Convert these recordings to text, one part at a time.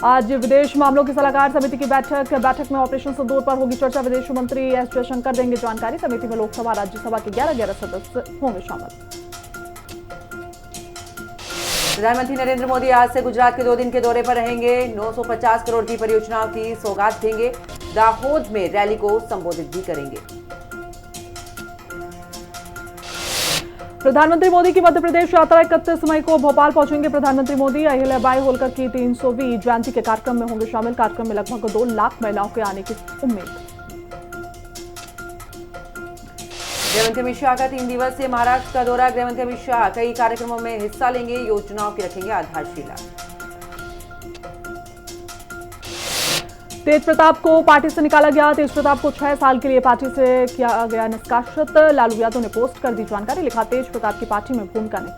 आज विदेश मामलों की सलाहकार समिति की बैठक में ऑपरेशन सिंदूर पर होगी चर्चा। विदेश मंत्री एस जयशंकर देंगे जानकारी। समिति में लोकसभा राज्यसभा के 11 सदस्य होंगे शामिल। प्रधानमंत्री नरेंद्र मोदी आज से गुजरात के 2 दिन के दौरे पर रहेंगे। 950 करोड़ की परियोजनाओं की सौगात देंगे। दाहोद में रैली को संबोधित भी करेंगे। प्रधानमंत्री मोदी की मध्य प्रदेश यात्रा 31 मई को भोपाल पहुंचेंगे। प्रधानमंत्री मोदी अहिल्याबाई होलकर की 300वीं जयंती के कार्यक्रम में होंगे शामिल। कार्यक्रम में लगभग 2 लाख महिलाओं के आने की उम्मीद। गृहमंत्री अमित शाह का 3 दिवसीय महाराष्ट्र का दौरा। गृहमंत्री अमित शाह कई कार्यक्रमों में हिस्सा लेंगे। योजनाओं की रखेंगे आधारशिला। तेज प्रताप को पार्टी से निकाला गया। तेज प्रताप को 6 साल के लिए पार्टी से किया गया निष्कासित। लालू यादव ने पोस्ट कर दी जानकारी। लिखा, तेज प्रताप की पार्टी में भूमिका नहीं।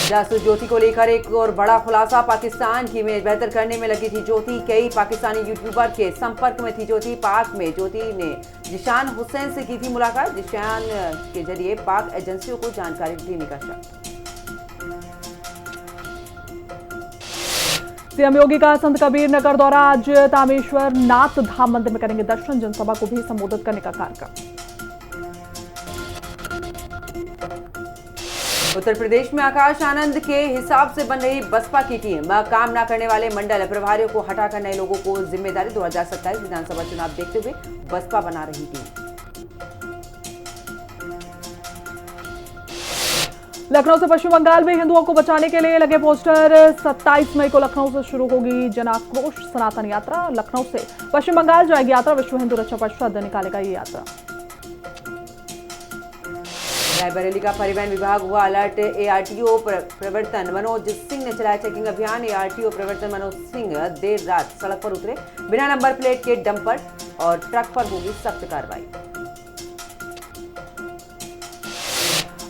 जासूस ज्योति को लेकर एक और बड़ा खुलासा। पाकिस्तान की इमेज बेहतर करने में लगी थी ज्योति। कई पाकिस्तानी यूट्यूबर के संपर्क में थी ज्योति। पाक में ज्योति ने जिशान हुसैन से की थी मुलाकात। जिशान के जरिए पाक एजेंसियों को जानकारी देने का शक। सीएम योगी का संत कबीर नगर दौरा। आज तामेश्वर नाथ धाम मंदिर में करेंगे दर्शन। जनसभा को भी संबोधित करने का कार्यक्रम। उत्तर प्रदेश में आकाश आनंद के हिसाब से बन रही बसपा की टीम। काम न करने वाले मंडल प्रभारियों को हटाकर नए लोगों को जिम्मेदारी। 2027 विधानसभा चुनाव देखते हुए बसपा बना रही टीम। लखनऊ से पश्चिम बंगाल में हिंदुओं को बचाने के लिए लगे पोस्टर। 27 मई को लखनऊ से शुरू होगी जन आक्रोश सनातन यात्रा। लखनऊ से पश्चिम बंगाल जाएगी यात्रा। विश्व हिंदू रक्षा परिषद निकालेगा ये यात्रा। रायबरेली का परिवहन विभाग हुआ अलर्ट। एआरटीओ प्रवर्तन मनोज सिंह ने चलाया चेकिंग अभियान। एआरटीओ प्रवर्तन मनोज सिंह देर रात सड़क पर उतरे। बिना नंबर प्लेट के डंपर और ट्रक पर होगी सख्त कार्रवाई।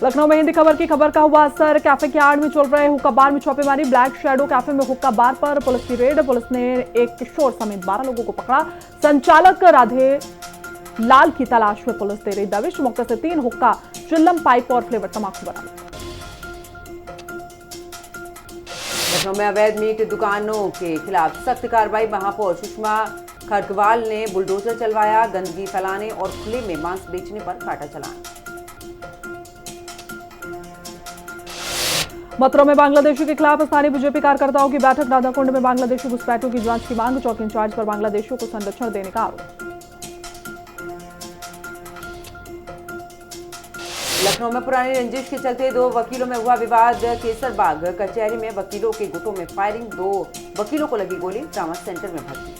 लखनऊ में हिंदी खबर की खबर का हुआ असर। कैफे के आड़ में चल रहे हुक्का बार में छापेमारी। ब्लैक शैडो कैफे में हुक्का बार पर पुलिस की रेड। पुलिस ने एक किशोर समेत 12 लोगों को पकड़ा। संचालक राधे लाल की तलाश में पुलिस दे रही दबिश। मौके से 3 हुक्का, चिल्लम, पाइप और फ्लेवर तंबाकू बरामद। लखनऊ में अवैध मीट दुकानों के खिलाफ सख्त कार्रवाई। महापौर सुषमा खरगवाल ने बुलडोजर चलवाया। गंदगी फैलाने और खुले में मांस बेचने पर काटा चालान। मथुरा में बांग्लादेशी के खिलाफ स्थानीय बीजेपी कार्यकर्ताओं की बैठक। राधाकुंड में बांग्लादेशी घुसपैठियों की जांच की मांग। चौकी इंचार्ज पर बांग्लादेशियों को संरक्षण देने का आरोप। लखनऊ में पुरानी रंजिश के चलते 2 वकीलों में हुआ विवाद। केसरबाग कचहरी में वकीलों के गुटों में फायरिंग। 2 वकीलों को लगी गोली। ट्रामा सेंटर में भर्ती।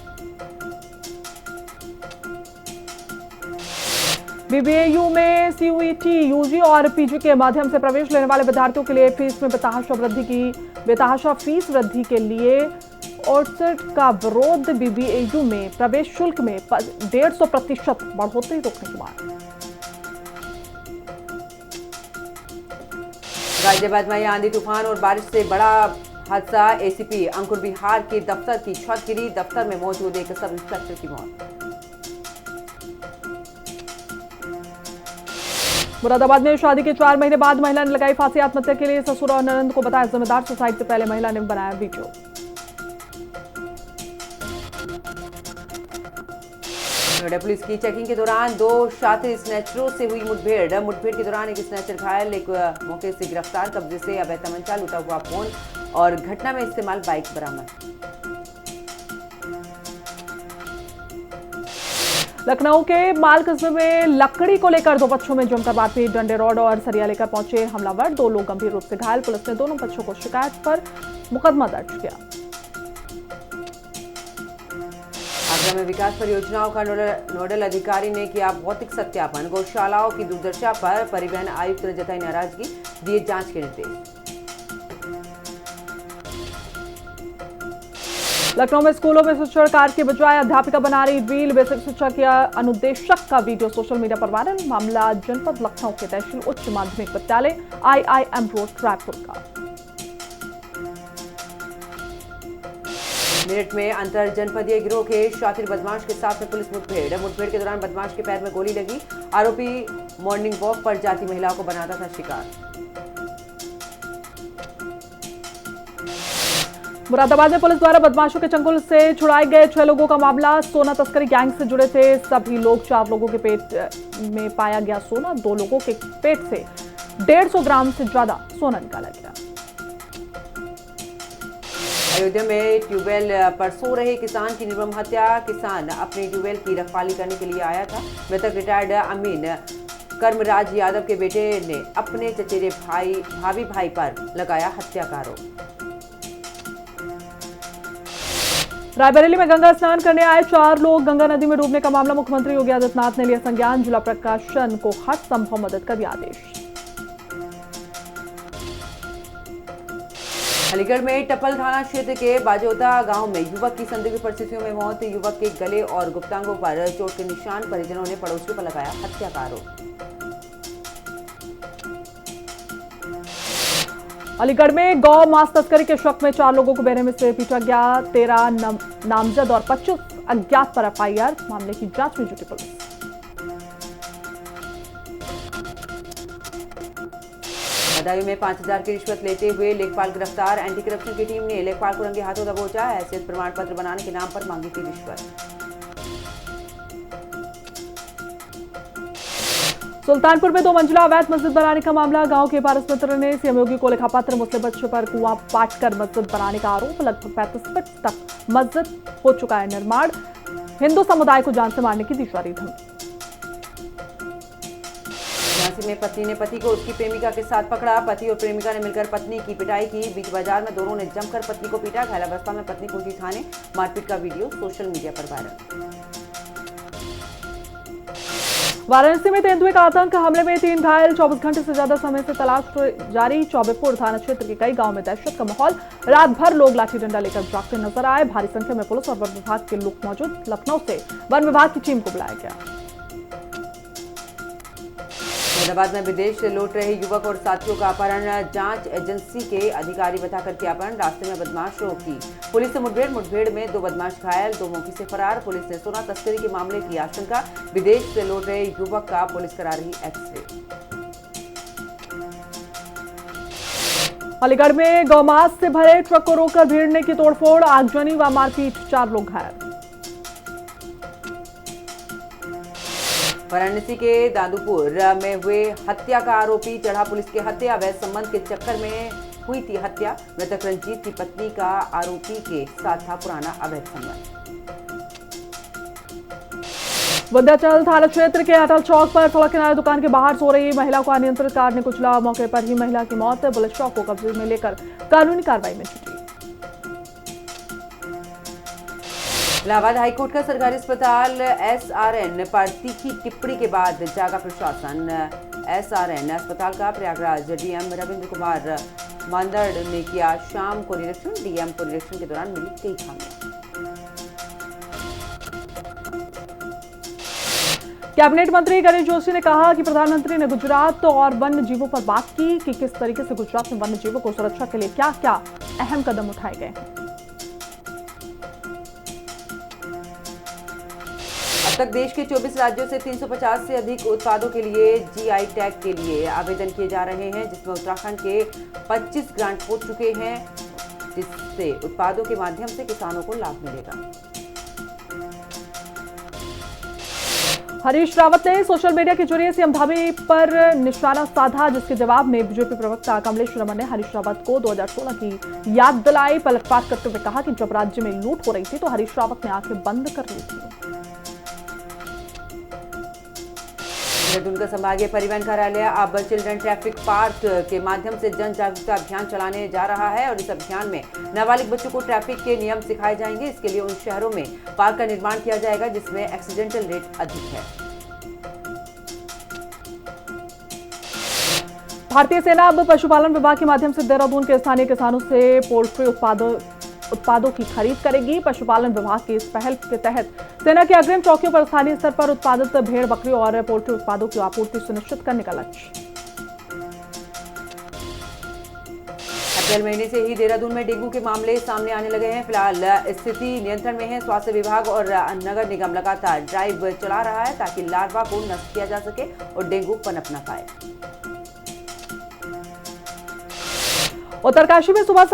बीबीएयू में सीयूईटी, यूजी और पीजी के माध्यम से प्रवेश लेने वाले विद्यार्थियों के लिए फीस में बेतहाशा फीस वृद्धि के लिए 68 का विरोध। बीबीएयू में प्रवेश शुल्क में 150% बढ़ोतरी रोकने की मांग। गाजियाबाद में आंधी तूफान और बारिश से बड़ा हादसा। एसीपी अंकुर बिहार के दफ्तर की छत गिरी। दफ्तर में मौजूद एक सब इंस्पेक्टर की मौत। मुरादाबाद में शादी के 4 महीने बाद महिला ने लगाई फांसी। आत्महत्या के लिए ससुर और ननंद को बताया जिम्मेदार। सुसाइड से पहले महिला ने बनाया वीडियो। नोएडा पुलिस की चेकिंग के दौरान 2 शातिर स्नैचरों से हुई मुठभेड़। मुठभेड़ के दौरान एक स्नैचर घायल, एक मौके से गिरफ्तार। कब्जे से अवैध तमंचा, लूटा हुआ फोन और घटना में इस्तेमाल बाइक बरामद। लखनऊ के माल कस्बे में लकड़ी को लेकर 2 पक्षों में जमकर मारपीट। डंडे, रॉड और सरिया लेकर पहुंचे हमलावर। 2 लोग गंभीर रूप से घायल। पुलिस ने दोनों पक्षों को शिकायत पर मुकदमा दर्ज किया। आगरा में विकास परियोजनाओं का नोडल अधिकारी ने किया भौतिक सत्यापन। गौशालाओं की दुर्दशा पर परिवहन आयुक्त ने जताई नाराजगी। दिए जांच के निर्देश। लखनऊ में स्कूलों में शिक्षण कार्य के बजाय अध्यापिका बना रही रील। बेसिक शिक्षा के अनुदेशक का वीडियो सोशल मीडिया पर वायरल। मामला जनपद लखनऊ के तहसील उच्च माध्यमिक विद्यालय IIM रोड रायपुर का। मेरठ में अंतर जनपदीय गिरोह के शातिर बदमाश के साथ में पुलिस मुठभेड़। मुठभेड़ के दौरान बदमाश के पैर में गोली लगी। आरोपी मॉर्निंग वॉक पर जाती महिलाओं को बनाता था शिकार। मुरादाबाद में पुलिस द्वारा बदमाशों के चंगुल से छुड़ाए गए 6 लोगों का मामला। सोना तस्करी गैंग से जुड़े थे सभी लोग। 4 लोगों के पेट में पाया गया सोना। 2 लोगों के पेट से 150 ग्राम से ज्यादा सोना निकाला गया। अयोध्या में ट्यूबवेल पर सो रहे किसान की निर्मम हत्या। किसान अपने ट्यूबवेल की रखवाली करने के लिए आया था। मृतक रिटायर्ड अमीन कर्मराज यादव के बेटे ने अपने चचेरे भाभी भाई पर लगाया हत्या का आरोप। रायबरेली में गंगा स्नान करने आए 4 लोग गंगा नदी में डूबने का मामला। मुख्यमंत्री योगी आदित्यनाथ ने लिया संज्ञान। जिला प्रशासन को हर संभव मदद का दिया आदेश। अलीगढ़ में टप्पल थाना क्षेत्र के बाजोता गांव में युवक की संदिग्ध परिस्थितियों में मौत। युवक के गले और गुप्तांगों पर चोट के निशान। परिजनों ने पड़ोसियों पर लगाया हत्या का आरोप। अलीगढ़ में गौ मांस तस्करी के शक में 4 लोगों को बेरहमी से पीटा गया। 13 नामजद और 25 अज्ञात पर एफआईआर। मामले की जांच में जुटी पुलिस। बदायूं में 5000 की रिश्वत लेते हुए लेखपाल गिरफ्तार। एंटी करप्शन की टीम ने लेखपाल को रंगे हाथों दबोचा। हैसियत प्रमाण पत्र बनाने के नाम पर मांगी थी रिश्वत। सुल्तानपुर में 2 मंजिला अवैध मस्जिद बनाने का मामला। गांव के पारस मित्र ने सीएम योगी को लिखा पत्र। मुस्लिम बच्चे पर कुआं पाटकर मस्जिद बनाने का आरोप। लगभग 35 फीट तक मस्जिद हो चुका है निर्माण। हिंदू समुदाय को जान से मारने की दी जा रही धमकी। झांसी में पत्नी ने पति को उसकी प्रेमिका के साथ पकड़ा। पति और प्रेमिका ने मिलकर पत्नी की पिटाई की। बीच बाजार में दोनों ने जमकर पत्नी को पीटा। घायल अवस्था में पत्नी पहुंची थाने। मारपीट का वीडियो सोशल मीडिया पर वायरल। वाराणसी में तेंदुए का आतंक। हमले में 3 घायल। 24 घंटे से ज्यादा समय से तलाश जारी। चौबेपुर थाना क्षेत्र के कई गांव में दहशत का माहौल। रात भर लोग लाठी डंडा लेकर जागते नजर आए। भारी संख्या में पुलिस और वन विभाग के लोग मौजूद। लखनऊ से वन विभाग की टीम को बुलाया गया। हैदराबाद में विदेश से लौट रहे युवक और साथियों का अपहरण। जांच एजेंसी के अधिकारी बताकर किया अपहरण। रास्ते में बदमाशों की पुलिस से मुठभेड़ में 2 बदमाश घायल। 2 मौके से फरार। पुलिस ने सोना तस्करी के मामले की आशंका। विदेश से लौट रहे युवक का पुलिस करा रही एक्सरे। अलीगढ़ में गौमांस से भरे ट्रक को रोककर भीड़ ने की तोड़फोड़। आगजनी व मारपीट। 4 लोग घायल। वाराणसी के दादूपुर में हुए हत्या का आरोपी चढ़ा पुलिस के हत्या। अवैध संबंध के चक्कर में हुई थी हत्या। मृतक रंजीत की पत्नी का आरोपी के साथ था पुराना अवैध संबंध। विंध्याचल थाना क्षेत्र के अटल चौक पर सड़क किनारे दुकान के बाहर सो रही महिला को अनियंत्रित कार ने कुचला। मौके पर ही महिला की मौत। पुलिस शव को कब्जे में लेकर कानूनी कार्रवाई में जुटी। इलाहाबाद हाईकोर्ट का सरकारी अस्पताल एसआरएन पर तीखी टिप्पणी के बाद जागा प्रशासन। एसआरएन अस्पताल का प्रयागराज डीएम रविंद्र कुमार मांदड़ ने किया शाम को निरीक्षण। डीएम को निरीक्षण के दौरान मिली कई खामियां। कैबिनेट मंत्री गणेश जोशी ने कहा कि प्रधानमंत्री ने गुजरात और वन्य जीवों पर बात की कि किस तरीके से गुजरात में वन्य जीवों को सुरक्षा के लिए क्या क्या अहम कदम उठाए गए हैं। अब तक देश के 24 राज्यों से 350 से अधिक उत्पादों के लिए जीआई टैग के लिए आवेदन किए जा रहे हैं, जिसमें उत्तराखंड के 25 ग्रांट हो चुके हैं, जिससे उत्पादों के माध्यम से किसानों को लाभ मिलेगा। हरीश रावत ने सोशल मीडिया के जरिए सीएम धामी पर निशाना साधा, जिसके जवाब में बीजेपी प्रवक्ता कमलेश रमन ने हरीश रावत को 2016 की याद दिलाई। पलटवार करते हुए कहा कि जब राज्य में लूट हो रही थी तो हरीश रावत ने आंखें बंद कर ली थी। देहरादून का संभागीय परिवहन कार्यालय अब चिल्ड्रन ट्रैफिक पार्क के माध्यम से जन जागरूकता अभियान चलाने जा रहा है और इस अभियान में नाबालिग बच्चों को ट्रैफिक के नियम सिखाए जाएंगे। इसके लिए उन शहरों में पार्क का निर्माण किया जाएगा जिसमें एक्सीडेंटल रेट अधिक है। भारतीय सेना अब पशुपालन विभाग के माध्यम से देहरादून के स्थानीय किसानों से पोल्ट्री उत्पादों की खरीद करेगी। पशुपालन विभाग की इस पहल के तहत सेना के अग्रिम चौकियों पर स्थानीय स्तर पर उत्पादित भेड़, बकरी और पोल्ट्री उत्पादों की आपूर्ति सुनिश्चित करने का लक्ष्य। अप्रैल महीने से ही देहरादून में डेंगू के मामले सामने आने लगे हैं। फिलहाल स्थिति नियंत्रण में है। स्वास्थ्य विभाग और नगर निगम लगातार ड्राइव चला रहा है ताकि लार्वा को नष्ट किया जा सके और डेंगू पनप न पाए। उत्तरकाशी में सुबह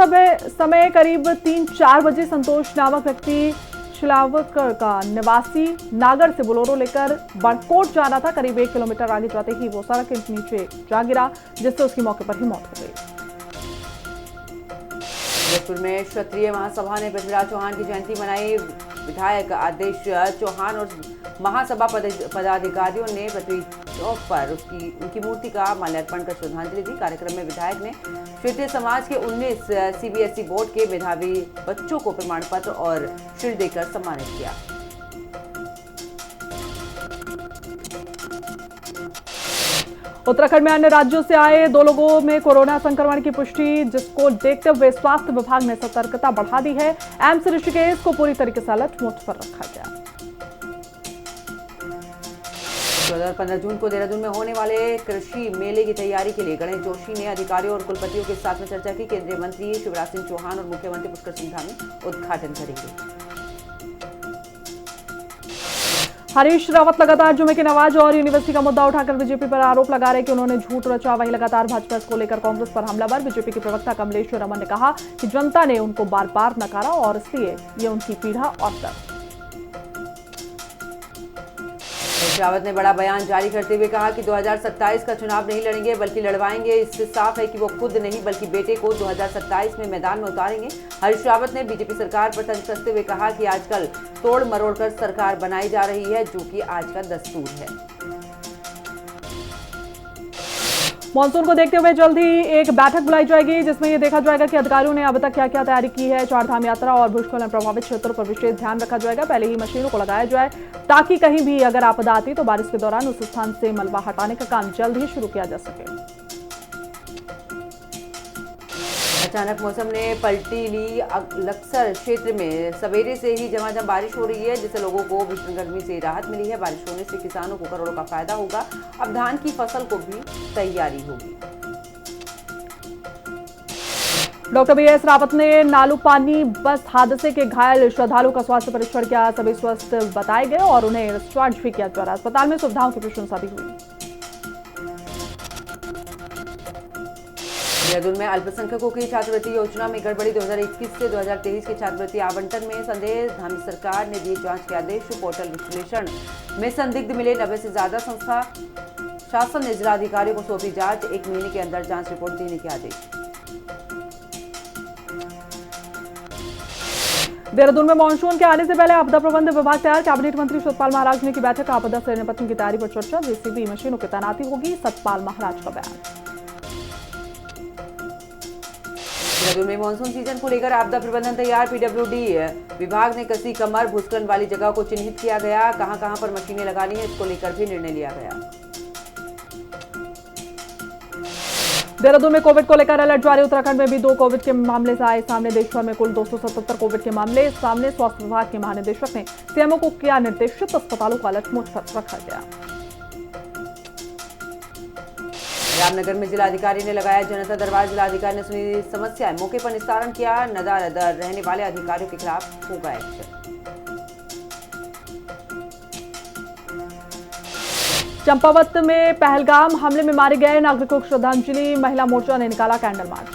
समय करीब 3-4 बजे संतोष नामक व्यक्ति शिलावक का निवासी नागर से बोलेरो लेकर बड़कोट जा रहा था। करीब 1 किलोमीटर आगे जाते ही वो सड़क के नीचे जा गिरा, जिससे उसकी मौके पर ही मौत हो गई। जयपुर में क्षत्रिय महासभा ने पृथ्वीराज चौहान की जयंती मनाई। विधायक आदेश चौहान और महासभा पदाधिकारियों ने पृथ्वी चौक पर उनकी मूर्ति का माल्यार्पण कर श्रद्धांजलि दी। कार्यक्रम में विधायक ने क्षेत्रीय समाज के 19 सीबीएसई बोर्ड के मेधावी बच्चों को प्रमाण पत्र और शील्ड देकर सम्मानित किया। उत्तराखंड में अन्य राज्यों से आए 2 लोगों में कोरोना संक्रमण की पुष्टि, जिसको देखते हुए स्वास्थ्य विभाग ने सतर्कता बढ़ा दी है। एम्स ऋषिकेश को पूरी तरीके से अलर्ट मोड पर रखा गया। 14 और 15 जून को देहरादून में होने वाले कृषि मेले की तैयारी के लिए गणेश जोशी ने अधिकारियों और कुलपतियों के साथ में चर्चा की। केंद्रीय मंत्री शिवराज सिंह चौहान और मुख्यमंत्री पुष्कर सिंह धामी उद्घाटन करेंगे। हरीश रावत लगातार जुमे की नमाज और यूनिवर्सिटी का मुद्दा उठाकर बीजेपी पर आरोप लगा रहे कि उन्होंने झूठ रचा। वहीं लगातार भाजपा को लेकर कांग्रेस पर हमलावर। बीजेपी के प्रवक्ता कमलेश रमन ने कहा कि जनता ने उनको बार बार नकारा और इसलिए ये उनकी पीड़ा और दर्द। हरीश रावत ने बड़ा बयान जारी करते हुए कहा कि 2027 का चुनाव नहीं लड़ेंगे बल्कि लड़वाएंगे। इससे साफ है कि वो खुद नहीं बल्कि बेटे को 2027 में मैदान में उतारेंगे। हरीश रावत ने बीजेपी सरकार पर तंज कसते हुए कहा कि आजकल तोड़ मरोड़ कर सरकार बनाई जा रही है, जो कि आज का दस्तूर है। मॉनसून को देखते हुए जल्द ही एक बैठक बुलाई जाएगी, जिसमें यह देखा जाएगा कि अधिकारियों ने अब तक क्या क्या तैयारी की है। चारधाम यात्रा और भूस्खलन प्रभावित क्षेत्रों पर विशेष ध्यान रखा जाएगा। पहले ही मशीनों को लगाया जाए ताकि कहीं भी अगर आपदा आती तो बारिश के दौरान उस स्थान से मलबा हटाने का काम जल्द ही शुरू किया जा सके। अचानक मौसम ने पलटी ली। लक्सर क्षेत्र में सवेरे से ही झमाझम बारिश हो रही है, जिससे लोगों को भीषण गर्मी से राहत मिली है। बारिश होने से किसानों को करोड़ों का फायदा होगा। अब धान की फसल को भी तैयारी होगी। डॉक्टर बीएस रावत ने नालूपानी बस हादसे के घायल श्रद्धालुओं का स्वास्थ्य परीक्षण किया। सभी स्वस्थ बताए गए और उन्हें डिस्चार्ज भी किया जा रहा है। अस्पताल में सुविधाओं की प्रशंसा भी हुई। देहरादून में अल्पसंख्यकों की छात्रवृत्ति योजना में गड़बड़ी। 2021 से 2023 की छात्रवृत्ति आवंटन में संदेह। धामी सरकार ने दिए जांच के आदेश। पोर्टल विश्लेषण में संदिग्ध मिले 90 से ज्यादा संस्था। शासन ने जिलाधिकारियों को सौंपी जांच। 1 महीने के अंदर जांच रिपोर्ट देने के आदेश। देहरादून में मानसून के आने से पहले आपदा प्रबंध विभाग तैयार। कैबिनेट मंत्री सतपाल महाराज ने की बैठक। आपदा से निपटने की तैयारी पर चर्चा। जेसीबी मशीनों की तैनाती होगी। सतपाल महाराज का बयान। देहरादून में मानसून सीजन को लेकर आपदा प्रबंधन तैयार। पीडब्ल्यूडी विभाग ने कसी कमर। भूस्खलन वाली जगह को चिन्हित किया गया। कहां पर मशीनें लगानी है, इसको लेकर भी निर्णय लिया गया। देहरादून में कोविड को लेकर अलर्ट जारी। उत्तराखंड में भी 2 कोविड के मामले आए सामने। देश भर में कुल 277 कोविड के मामले सामने। स्वास्थ्य विभाग के महानिदेशक ने सीएमओ को किया निर्देशित। अस्पतालों को अलर्ट मोड पर रखा गया। रामनगर में जिलाधिकारी ने लगाया जनता दरबार। जिलाधिकारी ने सुनी समस्याएं, मौके पर निस्तारण किया। नदारदर रहने वाले अधिकारियों के खिलाफ होगा एक्शन। चंपावत में पहलगाम हमले में मारे गए नागरिकों को श्रद्धांजलि। महिला मोर्चा ने निकाला कैंडल मार्च।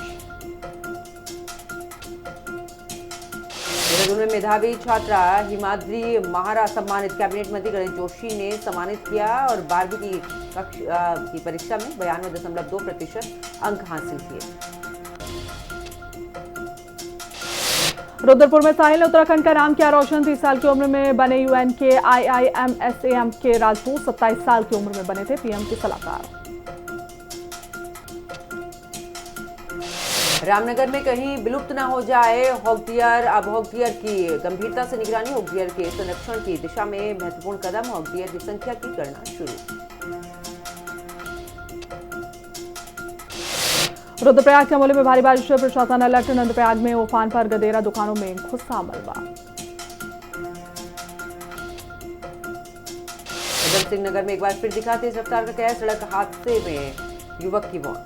देहरादून में मेधावी छात्रा हिमाद्री महारा सम्मानित। कैबिनेट मंत्री गणेश जोशी ने सम्मानित किया और 12वीं की परीक्षा में 92.2% अंक हासिल किए। रुद्रपुर में साहिल ने उत्तराखंड का नाम किया रोशन। 30 साल की उम्र में बने यूएन के IIMSAM के राजदूत। 27 साल की उम्र में बने थे पीएम के सलाहकार। रामनगर में कहीं विलुप्त न हो जाए हॉग-डियर। अब हॉग-डियर की गंभीरता से निगरानी। हॉग-डियर के संरक्षण की दिशा में महत्वपूर्ण कदम। हॉग-डियर की संख्या की गणना शुरू। रुद्रप्रयाग चमोली में भारी बारिश से प्रशासन अलर्ट। नंदप्रयाग में उफान पर गदेरा दुकानों में घुसा मलबा। उधम सिंह नगर में एक बार फिर दिखा तेज रफ्तार का कहर। सड़क हादसे में युवक की मौत।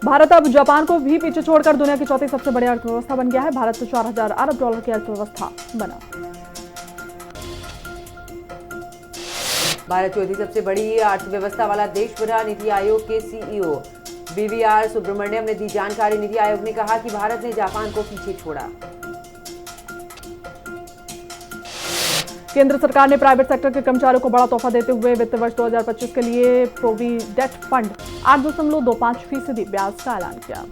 भारत अब जापान को भी पीछे छोड़कर दुनिया की चौथी सबसे बड़ी अर्थव्यवस्था बन गया है। भारत 4000 अरब डॉलर की अर्थव्यवस्था बना। भारत चौथी सबसे बड़ी अर्थव्यवस्था वाला देश बना। नीति आयोग के सीईओ BVR सुब्रमण्यम ने दी जानकारी। नीति आयोग ने कहा कि भारत ने जापान को पीछे छोड़ा। केंद्र सरकार ने प्राइवेट सेक्टर के कर्मचारियों को बड़ा तोहफा देते हुए वित्त वर्ष 2025 के लिए प्रोविडेंट फंड 8.25% ब्याज का ऐलान किया।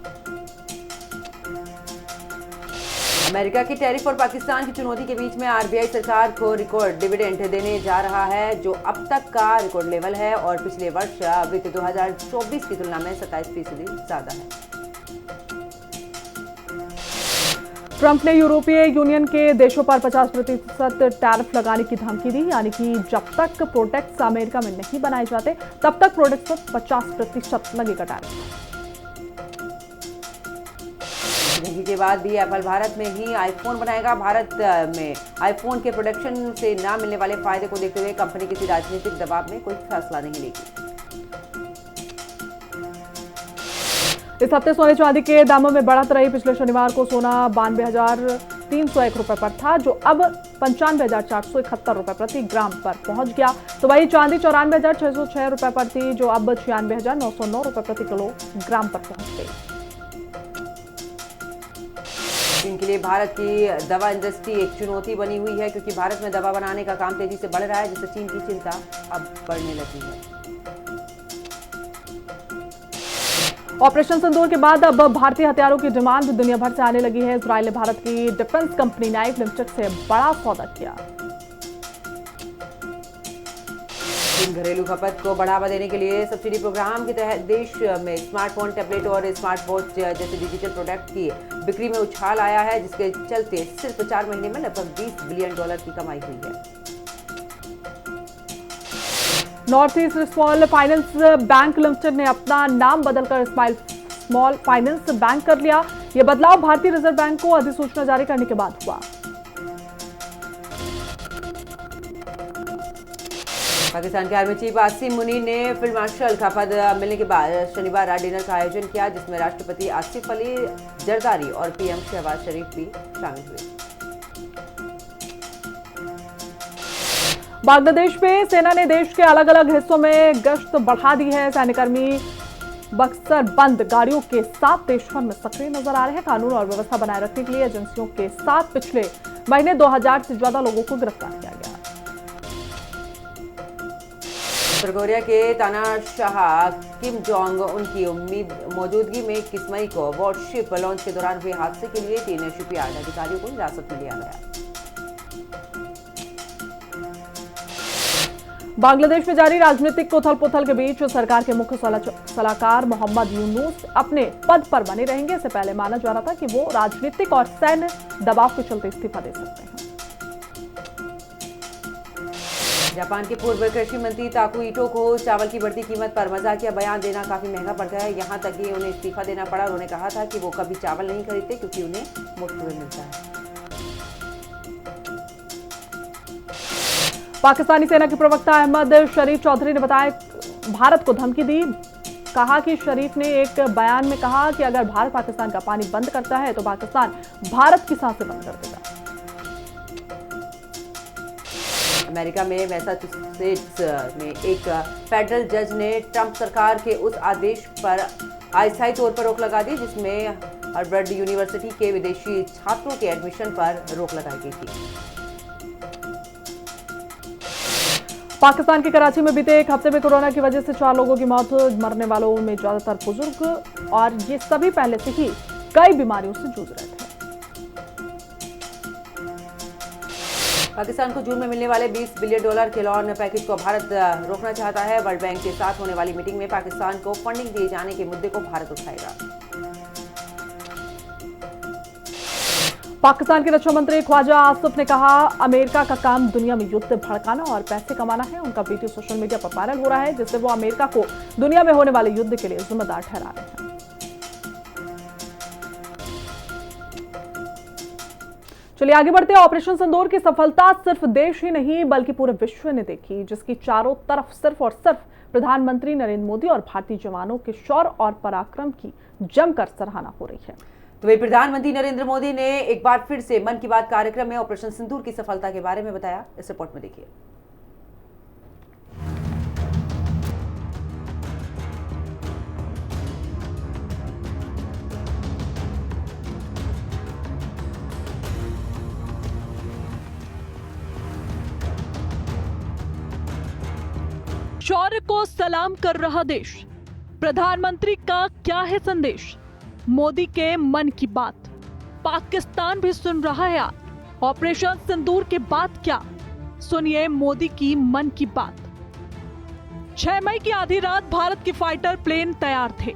अमेरिका की टैरिफ और पाकिस्तान की चुनौती के बीच में RBI सरकार को रिकॉर्ड डिविडेंड देने जा रहा है, जो अब तक का रिकॉर्ड लेवल है और पिछले वर्ष वित्त 2024 की तुलना में 27% ज्यादा है। ट्रंप ने यूरोपीय यूनियन के देशों पर 50% टैरिफ लगाने की धमकी दी, यानी कि जब तक प्रोडक्ट्स अमेरिका में नहीं बनाए जाते तब तक प्रोडक्ट्स पर 50% लगेगा टैरिफ। धमकी के बाद भी एप्पल भारत में ही आईफोन बनाएगा। भारत में आईफोन के प्रोडक्शन से न मिलने वाले फायदे को देखते हुए कंपनी किसी राजनीतिक दबाव में कोई फैसला नहीं लेगी। इस हफ्ते सोने चांदी के दामों में बढ़त रही। पिछले शनिवार को सोना 92,301 रुपए पर था, जो अब 95,471 रुपए प्रति ग्राम पर पहुंच गया। तो वही चांदी 94,606 रुपए पर थी, जो अब 96,909 रुपए प्रति किलोग्राम पर पहुंच गई। चीन के लिए भारत की दवा इंडस्ट्री एक चुनौती बनी हुई है, क्योंकि भारत में दवा बनाने का काम तेजी से बढ़ रहा है, जिससे चीन की चिंता अब बढ़ने लगी है। ऑपरेशन सिंदूर के बाद अब भारतीय हथियारों की डिमांड दुनिया भर से आने लगी है। इजरायल ने भारत की डिफेंस कंपनी नाइफ लिमिटेड से बड़ा सौदा किया। चीन घरेलू खपत को बढ़ावा देने के लिए सब्सिडी प्रोग्राम के तहत देश में स्मार्टफोन, टैबलेट और स्मार्ट वॉच जैसे डिजिटल प्रोडक्ट की बिक्री में उछाल आया है, जिसके चलते सिर्फ 4 महीने में लगभग $20 बिलियन की कमाई हुई है। North east small finance bank limited ने अपना नाम बदलकर स्मॉल फाइनेंस बैंक कर लिया। यह बदलाव भारतीय रिजर्व बैंक को अधिसूचना जारी करने के बाद हुआ। पाकिस्तान के आर्मी चीफ आसिम मुनीर ने फील्ड मार्शल का पद मिलने के बाद शनिवार रात डिनर का आयोजन किया, जिसमें राष्ट्रपति आसिफ अली जरदारी और PM शहबाज शरीफ भी शामिल हुए। बांग्लादेश में सेना ने देश के अलग अलग हिस्सों में गश्त बढ़ा दी है। सैन्यकर्मी बक्सर बंद गाड़ियों के साथ देश भर में सक्रिय नजर आ रहे हैं। कानून और व्यवस्था बनाए रखने के लिए एजेंसियों के साथ पिछले महीने 2000 से ज्यादा लोगों को गिरफ्तार किया गया। उत्तर कोरिया के तानाशाह किम जोंग उनकी मौजूदगी में 21 मई को वॉरशिप लॉन्च के दौरान हुए हादसे के लिए 3 शिपयार्ड अधिकारियों को हिरासत में लिया गया। बांग्लादेश में जारी राजनीतिक उथल-पुथल के बीच सरकार के मुख्य सलाहकार मोहम्मद यूनुस अपने पद पर बने रहेंगे। इससे पहले माना जा रहा था कि वो राजनीतिक और सैन्य दबाव के चलते इस्तीफा दे सकते हैं। जापान के पूर्व कृषि मंत्री ताकू ईटो को चावल की बढ़ती कीमत पर मजाकिया बयान देना काफी महंगा पड़ता है। यहाँ तक कि उन्हें इस्तीफा देना पड़ा। उन्होंने कहा था कि वो कभी चावल नहीं खरीदते, क्योंकि उन्हें मुफ्त में मिलता है। पाकिस्तानी सेना के प्रवक्ता अहमद शरीफ चौधरी ने बताया, भारत को धमकी दी। कहा कि शरीफ ने एक बयान में कहा कि अगर भारत पाकिस्तान का पानी बंद करता है तो पाकिस्तान भारत की सांसें बंद कर देगा। अमेरिका में मैसाचुसेट्स में एक फेडरल जज ने ट्रंप सरकार के उस आदेश पर अस्थायी तौर पर रोक लगा दी, जिसमें हार्वर्ड यूनिवर्सिटी के विदेशी छात्रों के एडमिशन पर रोक लगाई गई थी। पाकिस्तान के कराची में बीते एक हफ्ते में कोरोना की वजह से 4 लोगों की मौत। मरने वालों में ज्यादातर बुजुर्ग, और ये सभी पहले से ही कई बीमारियों से जूझ रहे थे। पाकिस्तान को जून में मिलने वाले $20 बिलियन के लोन पैकेज को भारत रोकना चाहता है। वर्ल्ड बैंक के साथ होने वाली मीटिंग में पाकिस्तान को फंडिंग दिए जाने के मुद्दे को भारत उठाएगा। पाकिस्तान के रक्षा मंत्री ख्वाजा आसिफ ने कहा, अमेरिका का काम दुनिया में युद्ध भड़काना और पैसे कमाना है। उनका वीडियो सोशल मीडिया पर वायरल हो रहा है, जिससे वो अमेरिका को दुनिया में होने वाले युद्ध के लिए जिम्मेदार ठहरा रहे हैं। चलिए आगे बढ़ते हैं। ऑपरेशन सिंदूर की सफलता सिर्फ देश ही नहीं बल्कि पूरे विश्व ने देखी, जिसकी चारों तरफ सिर्फ और सिर्फ प्रधानमंत्री नरेंद्र मोदी और भारतीय जवानों के शौर्य और पराक्रम की जमकर सराहना हो रही है। तो वही प्रधानमंत्री नरेंद्र मोदी ने एक बार फिर से मन की बात कार्यक्रम में ऑपरेशन सिंदूर की सफलता के बारे में बताया। इस रिपोर्ट में देखिए। को सलाम कर रहा देश। प्रधानमंत्री का क्या है संदेश? मोदी के मन की बात पाकिस्तान भी सुन रहा है यार। ऑपरेशन सिंदूर के बाद क्या? सुनिए मोदी की मन की बात। 6 मई की आधी रात भारत के फाइटर प्लेन तैयार थे,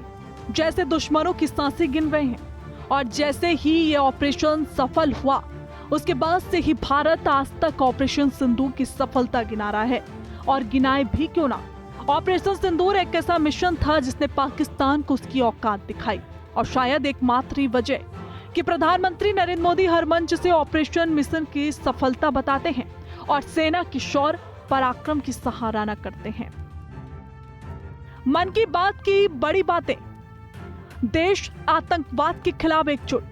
जैसे दुश्मनों की सांसें गिन रहे हैं। और जैसे ही ये ऑपरेशन सफल हुआ, उसके बाद से ही भारत आज तक ऑपरेशन सिंदूर की सफलता गिना रहा है। और गिनाए भी क्यों ना, ऑपरेशन सिंदूर एक ऐसा मिशन था जिसने पाकिस्तान को उसकी औकात दिखाई। और शायद एकमात्र ही वजह कि प्रधानमंत्री नरेंद्र मोदी हर मंच से ऑपरेशन मिशन की सफलता बताते हैं और सेना की शौर्य पराक्रम की सराहना करते हैं। मन की बात की बड़ी बातें। देश आतंकवाद के खिलाफ एकजुट।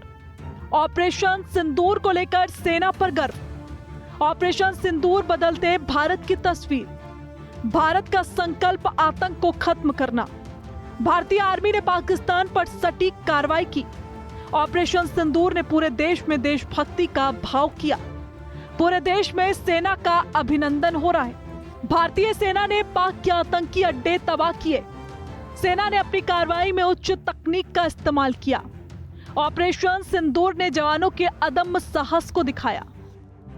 ऑपरेशन सिंदूर को लेकर सेना पर गर्व। ऑपरेशन सिंदूर बदलते भारत की तस्वीर। भारत का संकल्प आतंक को खत्म करना। भारतीय आर्मी ने पाकिस्तान पर सटीक कार्रवाई की। ऑपरेशन सिंदूर ने पूरे देश में देशभक्ति का भाव किया। पूरे देश में सेना का अभिनंदन हो रहा है। भारतीय सेना ने पाक के आतंकी अड्डे तबाह किए। सेना ने अपनी कार्रवाई में उच्च तकनीक का इस्तेमाल किया। ऑपरेशन सिंदूर ने जवानों के अदम्य साहस को दिखाया।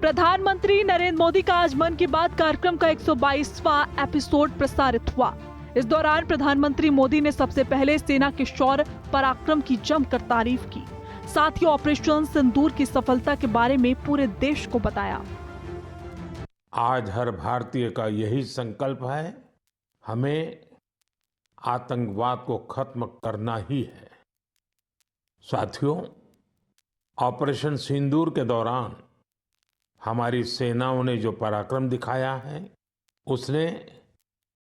प्रधानमंत्री नरेंद्र मोदी का आज मन की बात कार्यक्रम का 122वां एपिसोड प्रसारित हुआ। इस दौरान प्रधानमंत्री मोदी ने सबसे पहले सेना के शौर्य पराक्रम की जमकर तारीफ की। साथ ही ऑपरेशन सिंदूर की सफलता के बारे में पूरे देश को बताया। आज हर भारतीय का यही संकल्प है, हमें आतंकवाद को खत्म करना ही है। साथियों, ऑपरेशन सिंदूर के दौरान हमारी सेनाओं ने जो पराक्रम दिखाया है, उसने